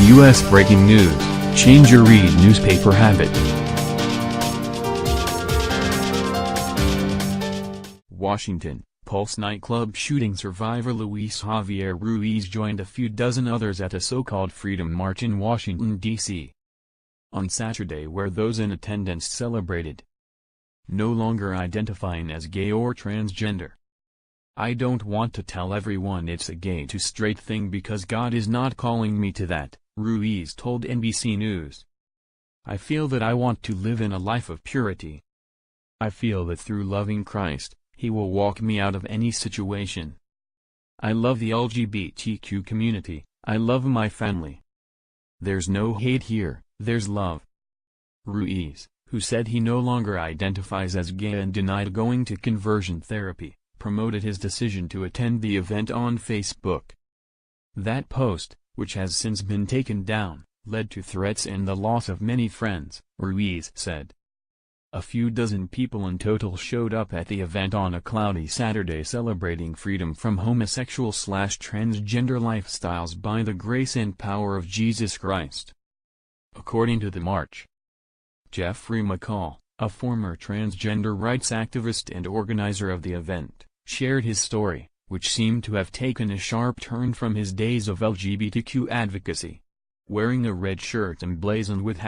U.S. breaking news, change your read newspaper habit. Washington, Pulse nightclub shooting survivor Luis Javier Ruiz joined a few dozen others at a so-called Freedom March in Washington, D.C. on Saturday, where those in attendance celebrated no longer identifying as gay or transgender. "I don't want to tell everyone it's a gay to straight thing because God is not calling me to that," Ruiz told NBC News. "I feel that I want to live in a life of purity. I feel that through loving Christ, He will walk me out of any situation. I love the LGBTQ community, I love my family. There's no hate here, there's love." Ruiz, who said he no longer identifies as gay and denied going to conversion therapy, promoted his decision to attend the event on Facebook. That post, which has since been taken down, led to threats and the loss of many friends, Ruiz said. A few dozen people in total showed up at the event on a cloudy Saturday celebrating freedom from homosexual/transgender lifestyles by the grace and power of Jesus Christ. According to the march, Jeffrey McCall, a former transgender rights activist and organizer of the event, shared his story, which seemed to have taken a sharp turn from his days of LGBTQ advocacy. Wearing a red shirt emblazoned with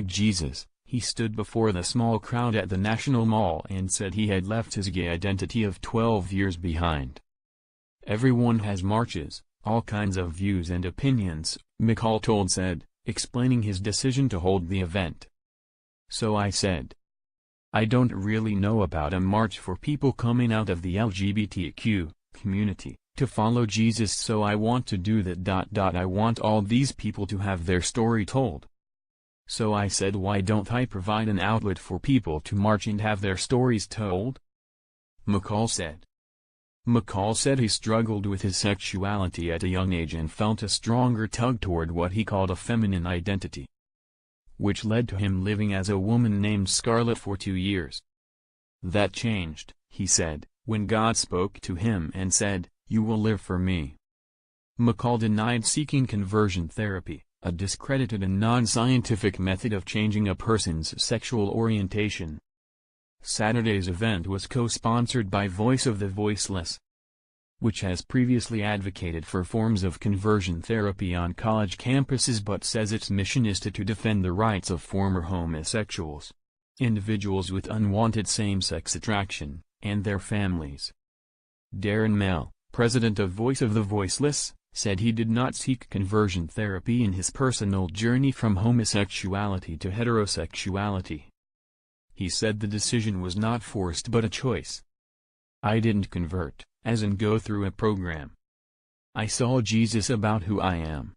#Jesus, he stood before the small crowd at the National Mall and said he had left his gay identity of 12 years behind. "Everyone has marches, all kinds of views and opinions," McCall said, explaining his decision to hold the event. "So I said, I don't really know about a march for people coming out of the LGBTQ community to follow Jesus, so I want to do that. I want all these people to have their story told. So I said, why don't I provide an outlet for people to march and have their stories told?" McCall said. McCall said he struggled with his sexuality at a young age and felt a stronger tug toward what he called a feminine identity, which led to him living as a woman named Scarlett for 2 years. That changed, he said, when God spoke to him and said, "You will live for me." McCall denied seeking conversion therapy, a discredited and non-scientific method of changing a person's sexual orientation. Saturday's event was co-sponsored by Voice of the Voiceless, which has previously advocated for forms of conversion therapy on college campuses but says its mission is to defend the rights of former homosexuals, individuals with unwanted same-sex attraction, and their families. Darren Mell, president of Voice of the Voiceless, said he did not seek conversion therapy in his personal journey from homosexuality to heterosexuality. He said the decision was not forced but a choice. "I didn't convert, as in go through a program. I saw Jesus about who I am.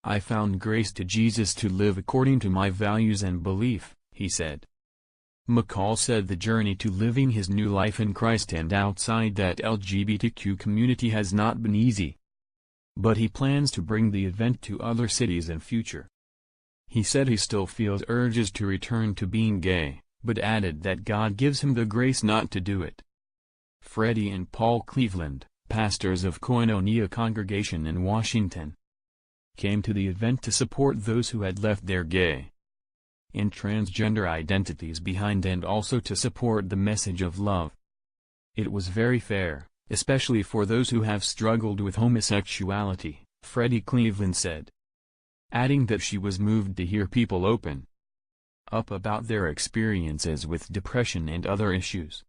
I found grace to Jesus to live according to my values and belief," he said. McCall said the journey to living his new life in Christ and outside that LGBTQ community has not been easy, but he plans to bring the event to other cities in future. He said he still feels urges to return to being gay, but added that God gives him the grace not to do it. Freddie and Paul Cleveland, pastors of Koinonia congregation in Washington, came to the event to support those who had left their gay and transgender identities behind and also to support the message of love. "It was very fair, especially for those who have struggled with homosexuality," Freddie Cleveland said, adding that she was moved to hear people open up about their experiences with depression and other issues.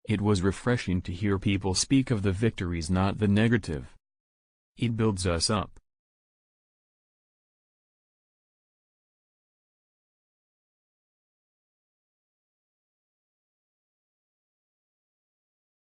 "It was refreshing to hear people speak of the victories, not the negative. It builds us up."